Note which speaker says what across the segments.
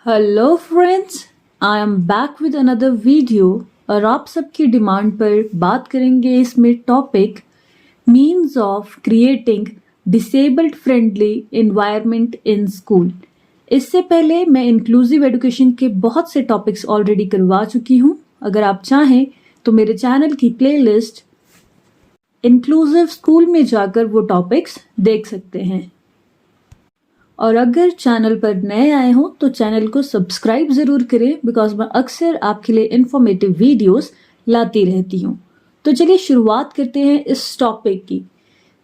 Speaker 1: Hello friends, I am back with another video और आप सबकी डिमांड पर बात करेंगे इसमें topic means of creating disabled friendly environment in school. इससे पहले मैं इंक्लूसिव एजुकेशन के बहुत से टॉपिक्स ऑलरेडी करवा चुकी हूँ। अगर आप चाहें तो मेरे चैनल की प्लेलिस्ट इंक्लूसिव स्कूल में जाकर वो टॉपिक्स देख सकते हैं। और अगर चैनल पर नए आए हो तो चैनल को सब्सक्राइब ज़रूर करें, बिकॉज मैं अक्सर आपके लिए इंफॉर्मेटिव वीडियोस लाती रहती हूँ। तो चलिए शुरुआत करते हैं इस टॉपिक की।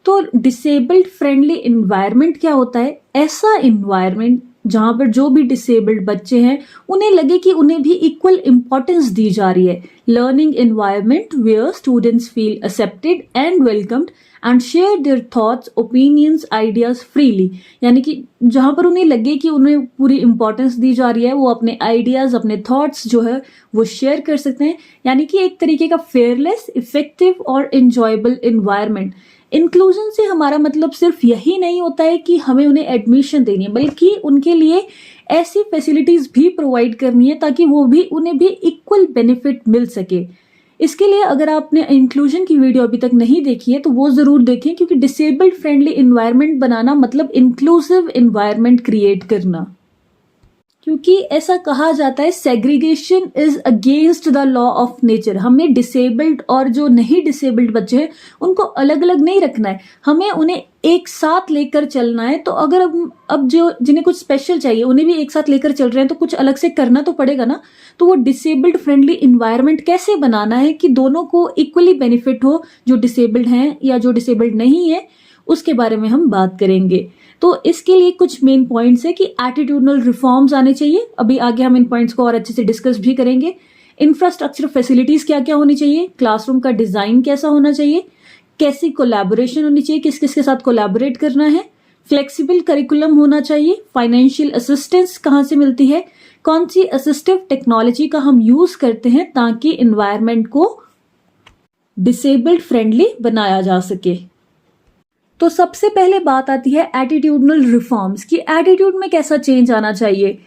Speaker 1: तो डिसेबल्ड फ्रेंडली इन्वायरमेंट क्या होता है? ऐसा इन्वायरमेंट जहाँ पर जो भी डिसेबल्ड बच्चे हैं उन्हें लगे कि उन्हें भी इक्वल इम्पोर्टेंस दी जा रही है। Learning environment where students feel accepted and welcomed and share their thoughts, opinions, ideas freely. यानी कि जहाँ पर उन्हें लगे कि उन्हें पूरी इंपॉर्टेंस दी जा रही है, वो अपने आइडियाज, अपने थॉट्स जो है वो शेयर कर सकते हैं। यानी कि एक तरीके का फेयरलेस, इफेक्टिव और इंजॉयबल इन्वायरमेंट। इंक्लूजन से हमारा मतलब सिर्फ यही नहीं होता है कि हमें उन्हें एडमिशन देनी है, बल्कि उनके लिए ऐसी फैसिलिटीज भी प्रोवाइड करनी है ताकि उन्हें भी इक्वल बेनिफिट मिल सके। इसके लिए अगर आपने इंक्लूजन की वीडियो अभी तक नहीं देखी है तो वो जरूर देखें, क्योंकि डिसेबल्ड फ्रेंडली इन्वायरमेंट बनाना मतलब इंक्लूसिव इन्वायरमेंट क्रिएट करना। क्योंकि ऐसा कहा जाता है segregation is against the law of nature. हमें डिसेबल्ड और जो नहीं डिसेबल्ड बच्चे हैं उनको अलग अलग नहीं रखना है, हमें उन्हें एक साथ लेकर चलना है। तो अगर अब जो जिन्हें कुछ स्पेशल चाहिए उन्हें भी एक साथ लेकर चल रहे हैं तो कुछ अलग से करना तो पड़ेगा ना। तो वो डिसेबल्ड फ्रेंडली इन्वायरमेंट कैसे बनाना है कि दोनों को इक्वली बेनिफिट हो, जो डिसेबल्ड हैं या जो डिसेबल्ड नहीं है, उसके बारे में हम बात करेंगे। तो इसके लिए कुछ मेन पॉइंट्स है कि एटीट्यूडनल रिफॉर्म्स आने चाहिए। अभी आगे हम इन पॉइंट्स को और अच्छे से डिस्कस भी करेंगे। इंफ्रास्ट्रक्चर फैसिलिटीज क्या क्या होनी चाहिए, क्लासरूम का डिजाइन कैसा होना चाहिए, कैसी कोलैबोरेशन होनी चाहिए, किस किस के साथ कोलैबोरेट करना है, फ्लेक्सिबल करिकुलम होना चाहिए, फाइनेंशियल असिस्टेंस कहाँ से मिलती है, कौन सी असिस्टिव टेक्नोलॉजी का हम यूज करते हैं ताकि इन्वायरमेंट को डिसेबल्ड फ्रेंडली बनाया जा सके। तो सबसे पहले बात आती है एटीट्यूडनल रिफॉर्म्स की। एटीट्यूड में कैसा चेंज आना चाहिए?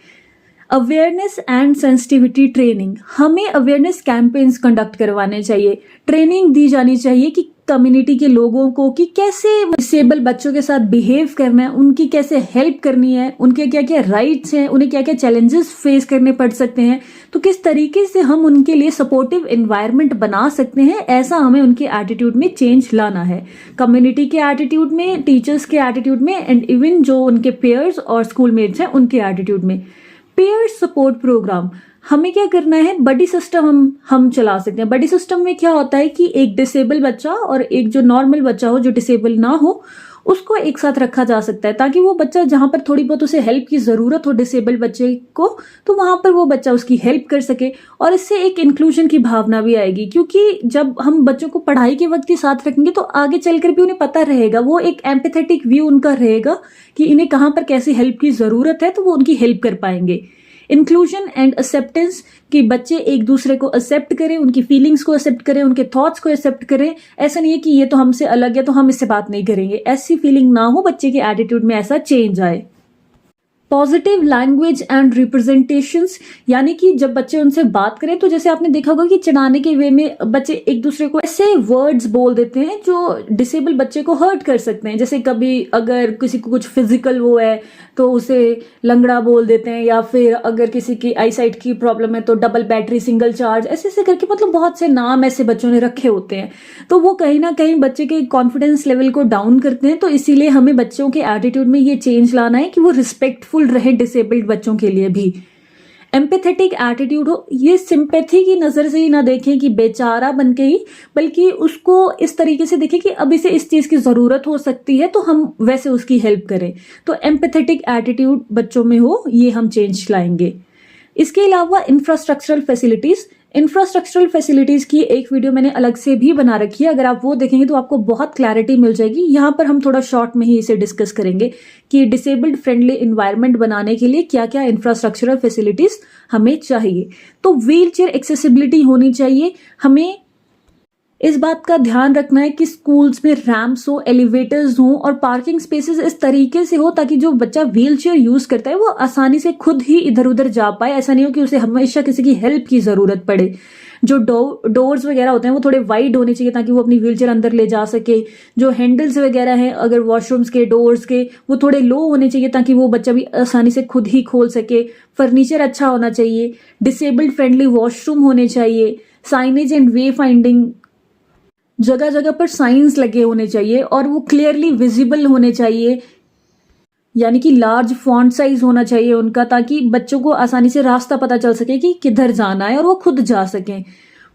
Speaker 1: Awareness and sensitivity training. हमें अवेयरनेस कैंपेन्स कंडक्ट करवाने चाहिए, ट्रेनिंग दी जानी चाहिए कि कम्युनिटी के लोगों को कि कैसे डिसेबल बच्चों के साथ बिहेव करना है, उनकी कैसे हेल्प करनी है, उनके क्या क्या राइट्स हैं, उन्हें क्या क्या चैलेंजेस फेस करने पड़ सकते हैं, तो किस तरीके से हम उनके लिए सपोर्टिव एनवायरनमेंट बना सकते हैं। ऐसा हमें उनके एटीट्यूड में चेंज लाना है, कम्युनिटी के एटीट्यूड में, टीचर्स के एटीट्यूड में एंड इवन जो उनके पेयर्स और स्कूलमेट्स हैं उनके एटीट्यूड में। पेयर सपोर्ट प्रोग्राम हमें क्या करना है? बडी सिस्टम हम चला सकते हैं। बडी सिस्टम में क्या होता है कि एक डिसेबल बच्चा और एक जो नॉर्मल बच्चा हो, जो डिसेबल ना हो, उसको एक साथ रखा जा सकता है ताकि वो बच्चा जहां पर थोड़ी बहुत उसे हेल्प की जरूरत हो डिसेबल बच्चे को, तो वहां पर वो बच्चा उसकी हेल्प कर सके। और इससे एक इंक्लूजन की भावना भी आएगी, क्योंकि जब हम बच्चों को पढ़ाई के वक्त ही साथ रखेंगे तो आगे चलकर भी उन्हें पता रहेगा, वो एक एम्पैथेटिक व्यू उनका रहेगा कि इन्हें कहाँ पर कैसी हेल्प की जरूरत है, तो वो उनकी हेल्प कर पाएंगे। इंक्लूजन एंड एक्सेप्टेंस कि बच्चे एक दूसरे को एक्सेप्ट करें, उनकी फीलिंग्स को एक्सेप्ट करें, उनके थॉट्स को एक्सेप्ट करें। ऐसा नहीं है कि ये तो हमसे अलग है तो हम इससे बात नहीं करेंगे, ऐसी फीलिंग ना हो, बच्चे के एटीट्यूड में ऐसा चेंज आए। पॉजिटिव लैंग्वेज एंड रिप्रेजेंटेशंस, यानी कि जब बच्चे उनसे बात करें तो जैसे आपने देखा होगा कि चिढ़ाने के वे में बच्चे एक दूसरे को ऐसे वर्ड्स बोल देते हैं जो डिसेबल बच्चे को हर्ट कर सकते हैं। जैसे कभी अगर किसी को कुछ फिजिकल वो है तो उसे लंगड़ा बोल देते हैं, या फिर अगर किसी की आईसाइट की प्रॉब्लम है तो डबल बैटरी, सिंगल चार्ज, ऐसे ऐसे करके मतलब बहुत से नाम ऐसे बच्चों ने रखे होते हैं। तो वो कहीं ना कहीं बच्चे के कॉन्फिडेंस लेवल को डाउन करते हैं। तो इसीलिए हमें बच्चों के एटीट्यूड में ये चेंज लाना है कि वो रिस्पेक्टफुल रहे डिसेबल्ड बच्चों के लिए भी। एम्पैथेटिक एटीट्यूड हो, ये सिंपैथी की नजर से ही ना देखें कि बेचारा बन के ही, बल्कि उसको इस तरीके से देखें कि अब इसे इस चीज की जरूरत हो सकती है तो हम वैसे उसकी हेल्प करें। तो एम्पैथेटिक एटीट्यूड बच्चों में हो, ये हम चेंज लाएंगे। इसके अलावा इंफ्रास्ट्रक्चरल फैसिलिटीज की एक वीडियो मैंने अलग से भी बना रखी है, अगर आप वो देखेंगे तो आपको बहुत क्लैरिटी मिल जाएगी। यहाँ पर हम थोड़ा शॉर्ट में ही इसे डिस्कस करेंगे कि डिसेबल्ड फ्रेंडली इन्वायरमेंट बनाने के लिए क्या क्या इंफ्रास्ट्रक्चरल फैसिलिटीज हमें चाहिए। तो व्हील चेयर एक्सेसिबिलिटी होनी चाहिए, हमें इस बात का ध्यान रखना है कि स्कूल्स में रैम्प्स हो, एलिवेटर्स हो और पार्किंग स्पेसेस इस तरीके से हो ताकि जो बच्चा व्हील चेयर यूज करता है वो आसानी से खुद ही इधर उधर जा पाए। ऐसा नहीं हो कि उसे हमेशा किसी की हेल्प की जरूरत पड़े। जो डोर्स वगैरह होते हैं वो थोड़े वाइड होने चाहिए ताकि वो अपनी व्हील चेयर अंदर ले जा सके। जो हैंडल्स वगैरह हैं अगर वॉशरूम्स के, डोर्स के, वो थोड़े लो होने चाहिए ताकि वो बच्चा भी आसानी से खुद ही खोल सके। फर्नीचर अच्छा होना चाहिए। डिसेबल्ड फ्रेंडली वॉशरूम होने चाहिए। साइनेज एंड वे फाइंडिंग, जगह जगह पर साइंस लगे होने चाहिए और वो क्लियरली विजिबल होने चाहिए, यानी कि लार्ज फॉन्ट साइज होना चाहिए उनका, ताकि बच्चों को आसानी से रास्ता पता चल सके कि किधर जाना है और वो खुद जा सकें।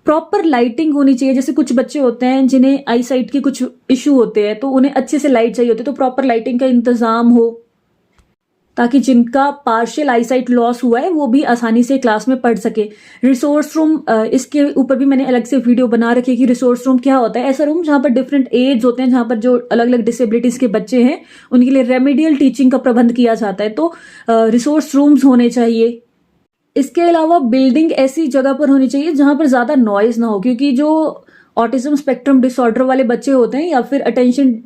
Speaker 1: प्रॉपर लाइटिंग होनी चाहिए। जैसे कुछ बच्चे होते हैं जिन्हें आई साइट के कुछ इशू होते हैं तो उन्हें अच्छे से लाइट चाहिए होती है, तो प्रॉपर लाइटिंग का इंतजाम हो ताकि जिनका पार्शियल आईसाइट लॉस हुआ है वो भी आसानी से क्लास में पढ़ सके। रिसोर्स रूम, इसके ऊपर भी मैंने अलग से वीडियो बना रखी है कि रिसोर्स रूम क्या होता है। ऐसा रूम जहां पर डिफरेंट एज होते हैं, जहां पर जो अलग अलग डिसेबिलिटीज के बच्चे हैं उनके लिए रेमेडियल टीचिंग का प्रबंध किया जाता है, तो रिसोर्स रूम्स होने चाहिए। इसके अलावा बिल्डिंग ऐसी जगह पर होनी चाहिए जहां पर ज्यादा नॉइज ना हो, क्योंकि जो ऑटिज्म स्पेक्ट्रम डिसऑर्डर वाले बच्चे होते हैं या फिर attention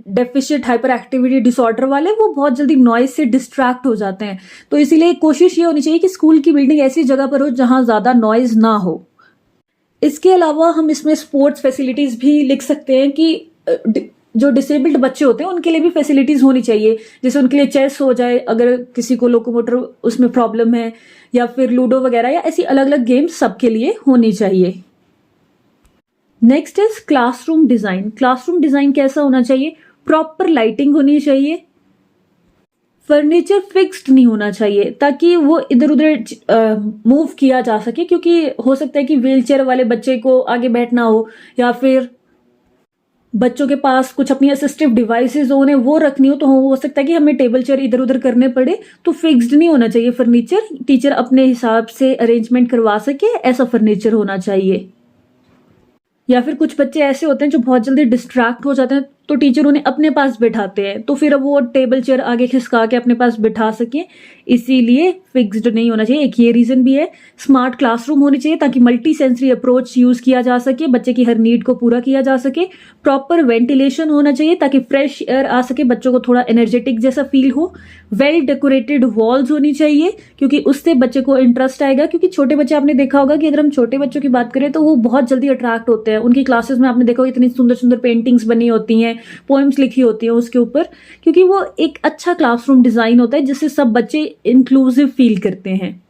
Speaker 1: deficit hyper activity disorder वाले, वो बहुत जल्दी नॉइज से डिस्ट्रैक्ट हो जाते हैं। तो इसीलिए कोशिश ये होनी चाहिए कि स्कूल की बिल्डिंग ऐसी जगह पर हो जहां ज्यादा नॉइज ना हो। इसके अलावा हम इसमें स्पोर्ट्स फैसिलिटीज भी लिख सकते हैं कि जो डिसेबल्ड बच्चे होते हैं उनके लिए भी फैसिलिटीज होनी चाहिए। जैसे उनके लिए चेस हो जाए अगर किसी को लोकोमोटर उसमें प्रॉब्लम है, या फिर लूडो वगैरह, या ऐसी अलग अलग गेम्स सबके लिए होनी चाहिए। Next is classroom design. Classroom design कैसा होना चाहिए? प्रॉपर लाइटिंग होनी चाहिए। फर्नीचर फिक्स्ड नहीं होना चाहिए ताकि वो इधर उधर मूव किया जा सके, क्योंकि हो सकता है कि व्हीलचेयर वाले बच्चे को आगे बैठना हो या फिर बच्चों के पास कुछ अपनी असिस्टिव डिवाइसेस हो, उन्हें वो रखनी हो, तो हो सकता है कि हमें टेबल चेयर इधर उधर करने पड़े। तो फिक्स्ड नहीं होना चाहिए फर्नीचर, टीचर अपने हिसाब से अरेंजमेंट करवा सके ऐसा फर्नीचर होना चाहिए। या फिर कुछ बच्चे ऐसे होते हैं जो बहुत जल्दी डिस्ट्रैक्ट हो जाते हैं, तो टीचर उन्हें अपने पास बिठाते हैं, तो फिर अब वो टेबल चेयर आगे खिसका के अपने पास बिठा सके, इसीलिए फिक्स्ड नहीं होना चाहिए। एक ये रीजन भी है। स्मार्ट क्लासरूम होनी चाहिए ताकि मल्टी सेंसरी अप्रोच यूज किया जा सके, बच्चे की हर नीड को पूरा किया जा सके। प्रॉपर वेंटिलेशन होना चाहिए ताकि फ्रेश एयर आ सके, बच्चों को थोड़ा एनर्जेटिक जैसा फील हो। वेल डेकोरेटेड वॉल्स होनी चाहिए क्योंकि उससे बच्चे को इंटरेस्ट आएगा, क्योंकि छोटे बच्चे आपने देखा होगा कि अगर हम छोटे बच्चों की बात करें तो वो बहुत जल्दी अट्रैक्ट होते हैं। उनकी क्लासेस में आपने देखा होगा इतनी सुंदर सुंदर पेंटिंग्स बनी होती हैं, पोएम्स लिखी होती हैं उसके ऊपर, क्योंकि वो एक अच्छा क्लासरूम डिजाइन होता है जिससे सब बच्चे इंक्लूसिव फील करते हैं।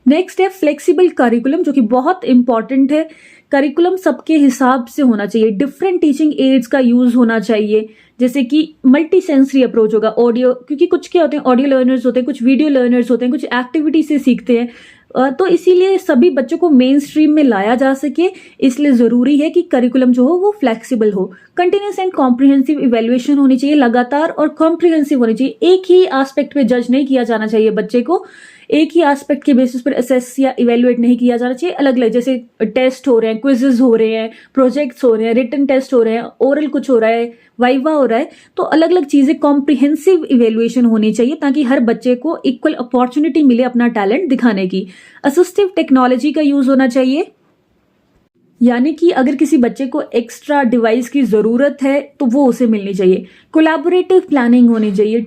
Speaker 1: नेक्स्ट है फ्लेक्सिबल करिकुलम, जो कि बहुत इंपॉर्टेंट है। करिकुलम सबके हिसाब से होना चाहिए। डिफरेंट टीचिंग एड्स का यूज होना चाहिए, जैसे कि मल्टी सेंसरी अप्रोच होगा। ऑडियो, क्योंकि कुछ क्या होते हैं, ऑडियो लर्नर्स होते हैं, कुछ वीडियो लर्नर्स होते हैं, कुछ एक्टिविटी से सीखते हैं, तो इसीलिए सभी बच्चों को मेन स्ट्रीम में लाया जा सके, इसलिए जरूरी है कि करिकुलम जो हो वो फ्लेक्सिबल हो। कंटिन्यूस एंड कॉम्प्रिहेंसिव इवेल्युएशन होनी चाहिए, लगातार और कॉम्प्रिहेंसिव होनी चाहिए। एक ही एस्पेक्ट पे जज नहीं किया जाना चाहिए बच्चे को, एक ही एस्पेक्ट के बेसिस पर असेस या इवेल्युएट नहीं किया जाना चाहिए। अलग अलग, जैसे टेस्ट हो रहे हैं, क्विजेस हो रहे हैं, प्रोजेक्ट्स हो रहे हैं, रिटन टेस्ट हो रहे हैं, ओरल कुछ हो रहा है, वाइवा हो रहा है, तो अलग अलग चीजें कॉम्प्रिहेंसिव इवेल्युएशन होनी चाहिए ताकि हर बच्चे को इक्वल अपॉर्चुनिटी मिले अपना टैलेंट दिखाने की। असिस्टिव टेक्नोलॉजी का यूज होना चाहिए, यानी कि अगर किसी बच्चे को एक्स्ट्रा डिवाइस की जरूरत है तो वो उसे मिलनी चाहिए। कोलैबोरेटिव प्लानिंग होनी चाहिए।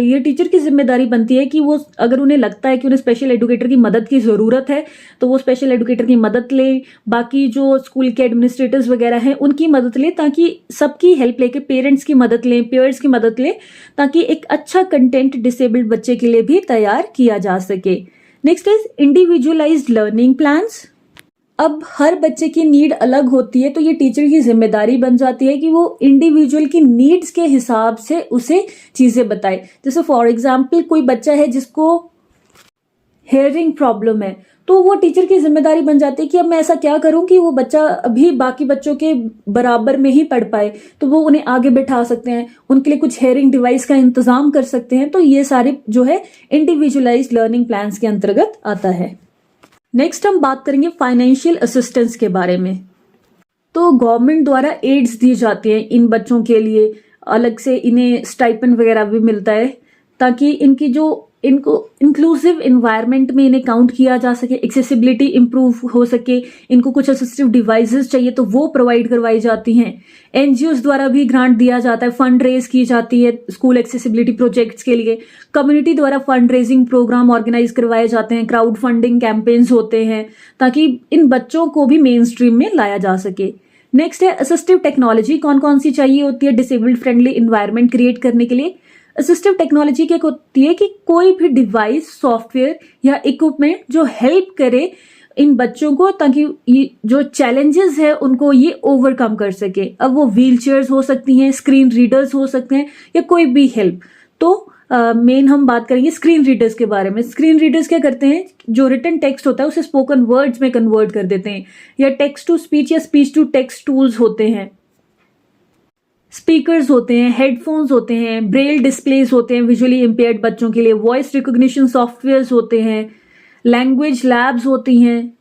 Speaker 1: ये टीचर की जिम्मेदारी बनती है कि वो, अगर उन्हें लगता है कि उन्हें स्पेशल एजुकेटर की मदद की जरूरत है तो वो स्पेशल एजुकेटर की मदद ले, बाकी जो स्कूल के एडमिनिस्ट्रेटर्स वगैरह हैं उनकी मदद ले, ताकि सबकी हेल्प लेके, पेरेंट्स की मदद लें, पेयर्स की मदद लें, ताकि एक अच्छा कंटेंट डिसेबल्ड बच्चे के लिए भी तैयार किया जा सके। Next is individualised learning plans. अब हर बच्चे की नीड अलग होती है, तो ये टीचर की जिम्मेदारी बन जाती है कि वो इंडिविजुअल की नीड्स के हिसाब से उसे चीजें बताए। जैसे फॉर एग्जाम्पल कोई बच्चा है जिसको हेयरिंग प्रॉब्लम है, तो वो टीचर की जिम्मेदारी बन जाती है कि अब मैं ऐसा क्या करूं कि वो बच्चा अभी बाकी बच्चों के बराबर में ही पढ़ पाए, तो वो उन्हें आगे बैठा सकते हैं, उनके लिए कुछ हेयरिंग डिवाइस का इंतजाम कर सकते हैं। तो ये सारे जो है इंडिविजुअलाइज्ड लर्निंग प्लान्स के अंतर्गत आता है। नेक्स्ट हम बात करेंगे फाइनेंशियल असिस्टेंस के बारे में। तो गवर्नमेंट द्वारा एड्स दी जाती हैं इन बच्चों के लिए, अलग से इन्हें स्टाइपेंड वगैरह भी मिलता है ताकि इनकी जो इनको इंक्लूसिव इन्वायरमेंट में इन्हें काउंट किया जा सके, एक्सेसिबिलिटी इंप्रूव हो सके, इनको कुछ असिस्टिव डिवाइसेस चाहिए तो वो प्रोवाइड करवाई जाती हैं। एनजीओज द्वारा भी ग्रांट दिया जाता है, फंड रेज की जाती है स्कूल एक्सेसिबिलिटी प्रोजेक्ट्स के लिए। कम्युनिटी द्वारा फंड रेजिंग प्रोग्राम ऑर्गेनाइज करवाए जाते हैं, क्राउड फंडिंग कैंपेन्स होते हैं ताकि इन बच्चों को भी मेन स्ट्रीम में लाया जा सके। नेक्स्ट है असिस्टिव टेक्नोलॉजी, कौन कौन सी चाहिए होती है डिसेबल्ड फ्रेंडली इन्वायरमेंट क्रिएट करने के लिए। असिस्टिव टेक्नोलॉजी क्या होती है कि कोई भी डिवाइस, सॉफ्टवेयर या इक्विपमेंट जो हेल्प करे इन बच्चों को ताकि ये जो चैलेंजेस है उनको ये ओवरकम कर सके। अब वो व्हील चेयर्स हो सकती हैं, स्क्रीन रीडर्स हो सकते हैं या कोई भी हेल्प। तो मेन हम बात करेंगे स्क्रीन रीडर्स के बारे में। स्क्रीन रीडर्स क्या करते हैं, जो रिटन टेक्स्ट होता है उसे स्पोकन वर्ड्स में कन्वर्ट कर देते हैं, या टेक्स्ट टू स्पीच या स्पीच टू टेक्स्ट टूल्स होते हैं। स्पीकर्स होते हैं, हेडफोन्स होते हैं, ब्रेल डिस्प्लेस होते हैं विजुअली इम्पेयर्ड बच्चों के लिए, वॉइस रिकॉग्निशन सॉफ्टवेयर्स होते हैं, लैंग्वेज लैब्स होती हैं,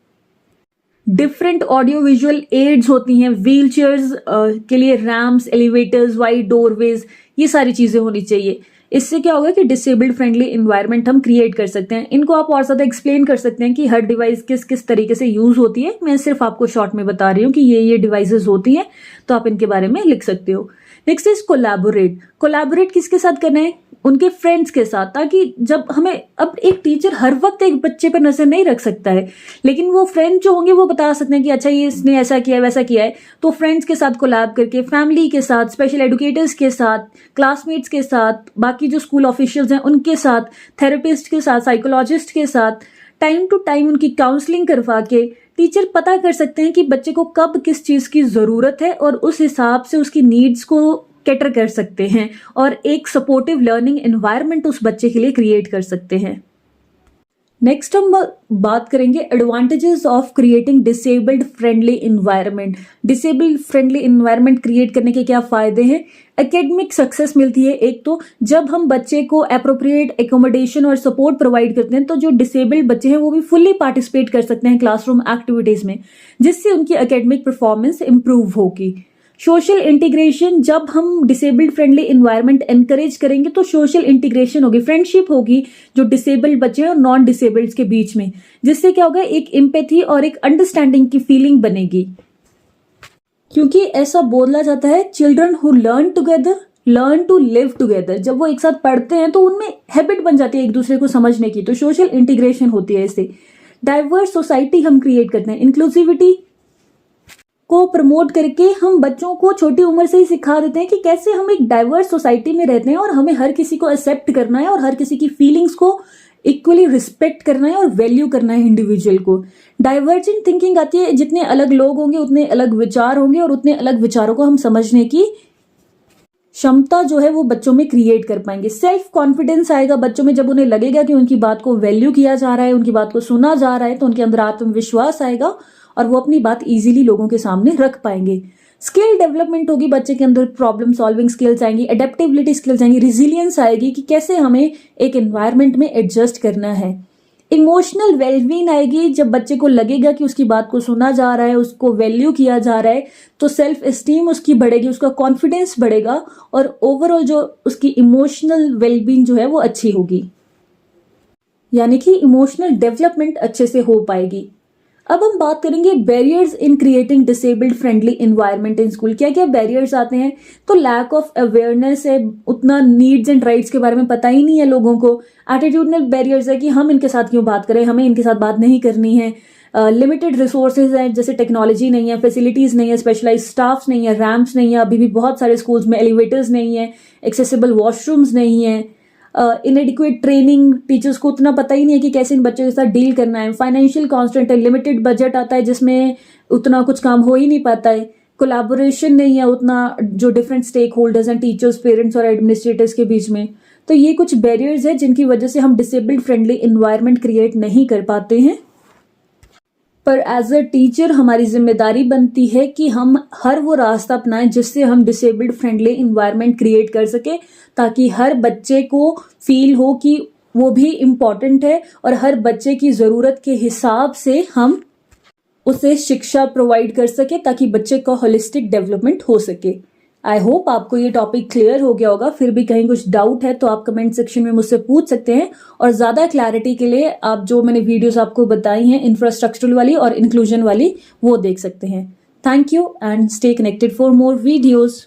Speaker 1: डिफरेंट ऑडियो विजुअल एड्स होती हैं, व्हील चेयर्स के लिए रैम्प्स, एलिवेटर्स, वाइड डोरवेज, ये सारी चीजें होनी चाहिए। इससे क्या होगा कि डिसेबल्ड फ्रेंडली इन्वायरमेंट हम क्रिएट कर सकते हैं। इनको आप और ज्यादा एक्सप्लेन कर सकते हैं कि हर डिवाइस किस किस तरीके से यूज होती है। मैं सिर्फ आपको शॉर्ट में बता रही हूँ कि ये डिवाइसेस होती हैं, तो आप इनके बारे में लिख सकते हो। Next is collaborate. कोलैबोरेट किसके साथ करना है, उनके फ्रेंड्स के साथ, ताकि जब हमें, अब एक टीचर हर वक्त एक बच्चे पर नजर नहीं रख सकता है, लेकिन वो फ्रेंड जो होंगे वो बता सकते हैं कि अच्छा ये इसने ऐसा किया है वैसा किया है। तो फ्रेंड्स के साथ कोलैब करके, फैमिली के साथ, स्पेशल एजुकेटर्स के साथ, क्लासमेट्स के साथ, बाकी जो स्कूल ऑफिशियल्स हैं उनके साथ, थेरेपिस्ट के साथ, साइकोलॉजिस्ट के साथ टाइम टू टाइम उनकी काउंसलिंग करवा के टीचर पता कर सकते हैं कि बच्चे को कब किस चीज की जरूरत है और उस हिसाब से उसकी नीड्स को कैटर कर सकते हैं और एक सपोर्टिव लर्निंग एनवायरनमेंट उस बच्चे के लिए क्रिएट कर सकते हैं। नेक्स्ट हम बात करेंगे advantages of creating disabled friendly environment. Disabled friendly environment create करने के क्या फायदे हैं। एकेडमिक सक्सेस मिलती है एक तो, जब हम बच्चे को अप्रोप्रिएट एकोमोडेशन और सपोर्ट प्रोवाइड करते हैं तो जो डिसेबल्ड बच्चे हैं वो भी फुल्ली पार्टिसिपेट कर सकते हैं क्लासरूम एक्टिविटीज में, जिससे उनकी एकेडमिक परफॉर्मेंस इंप्रूव होगी। सोशल इंटीग्रेशन, जब हम डिसेबल्ड फ्रेंडली इन्वायरमेंट एनकरेज करेंगे तो सोशल इंटीग्रेशन होगी, फ्रेंडशिप होगी जो डिसेबल्ड बच्चे और नॉन डिसेबल्ड के बीच में, जिससे क्या होगा, एक एम्पैथी और एक अंडरस्टैंडिंग की फीलिंग बनेगी। क्योंकि ऐसा बोला जाता है, children who learn together learn to live together. जब वो एक साथ पढ़ते हैं तो उनमें हैबिट बन जाती है एक दूसरे को समझने की, तो सोशल इंटीग्रेशन होती है इससे। डाइवर्स सोसाइटी हम क्रिएट करते हैं, इंक्लूसिविटी को प्रमोट करके हम बच्चों को छोटी उम्र से ही सिखा देते हैं कि कैसे हम एक डाइवर्स सोसाइटी में रहते हैं और हमें हर किसी को एक्सेप्ट करना है और हर किसी की फीलिंग्स को इक्वली रिस्पेक्ट करना है और वैल्यू करना है इंडिविजुअल को। डाइवर्जेंट थिंकिंग आती है, जितने अलग लोग होंगे उतने अलग विचार होंगे और उतने अलग विचारों को हम समझने की क्षमता जो है वो बच्चों में क्रिएट कर पाएंगे। सेल्फ कॉन्फिडेंस आएगा बच्चों में, जब उन्हें लगेगा कि उनकी बात को वैल्यू किया जा रहा है, उनकी बात को सुना जा रहा है, तो उनके अंदर आत्मविश्वास आएगा और वो अपनी बात इजीली लोगों के सामने रख पाएंगे। स्किल डेवलपमेंट होगी बच्चे के अंदर, प्रॉब्लम सॉल्विंग स्किल्स आएंगी, एडेप्टेबिलिटी स्किल्स आएंगी, रिजिलियंस आएगी कि कैसे हमें एक एनवायरनमेंट में एडजस्ट करना है। इमोशनल वेलबींग आएगी, जब बच्चे को लगेगा कि उसकी बात को सुना जा रहा है, उसको वैल्यू किया जा रहा है, तो सेल्फ एस्टीम उसकी बढ़ेगी, उसका कॉन्फिडेंस बढ़ेगा और ओवरऑल जो उसकी इमोशनल वेलबींग जो है वो अच्छी होगी, यानी कि इमोशनल डेवलपमेंट अच्छे से हो पाएगी। अब हम बात करेंगे barriers in creating disabled friendly environment in school. क्या क्या बैरियर्स आते हैं, तो लैक ऑफ अवेयरनेस है, उतना नीड्स एंड राइट्स के बारे में पता ही नहीं है लोगों को। एटीट्यूडनल बैरियर्स है कि हम इनके साथ क्यों बात करें, हमें इनके साथ बात नहीं करनी है। लिमिटेड रिसोर्सेज हैं, जैसे टेक्नोलॉजी नहीं है, फैसिलिटीज नहीं है, स्पेशलाइज स्टाफ्स नहीं है, रैम्प्स नहीं है, अभी भी बहुत सारे स्कूल्स में एलिवेटर्स नहीं है, एक्सेसिबल वॉशरूम्स नहीं है, इनएडिक्वेट ट्रेनिंग, टीचर्स को उतना पता ही नहीं है कि कैसे इन बच्चों के साथ डील करना है। फाइनेंशियल कॉन्स्टेंट है, लिमिटेड बजट आता है जिसमें उतना कुछ काम हो ही नहीं पाता है। कोलैबोरेशन नहीं है उतना, जो डिफरेंट स्टेक होल्डर्स हैं, टीचर्स, पेरेंट्स और एडमिनिस्ट्रेटर्स के बीच में। तो ये कुछ बैरियर्स हैं जिनकी वजह से हम डिसेबल्ड फ्रेंडली इन्वायरमेंट क्रिएट नहीं कर पाते हैं। पर एज अ टीचर हमारी जिम्मेदारी बनती है कि हम हर वो रास्ता अपनाएं जिससे हम डिसेबल्ड फ्रेंडली इन्वायरमेंट क्रिएट कर सके, ताकि हर बच्चे को फील हो कि वो भी इम्पॉर्टेंट है और हर बच्चे की ज़रूरत के हिसाब से हम उसे शिक्षा प्रोवाइड कर सके, ताकि बच्चे का होलिस्टिक डेवलपमेंट हो सके। आई होप आपको ये टॉपिक क्लियर हो गया होगा। फिर भी कहीं कुछ डाउट है तो आप कमेंट सेक्शन में मुझसे पूछ सकते हैं, और ज्यादा क्लैरिटी के लिए आप जो मैंने वीडियोस आपको बताई हैं इंफ्रास्ट्रक्चरल वाली और इंक्लूजन वाली, वो देख सकते हैं। Thank you and stay connected for more videos.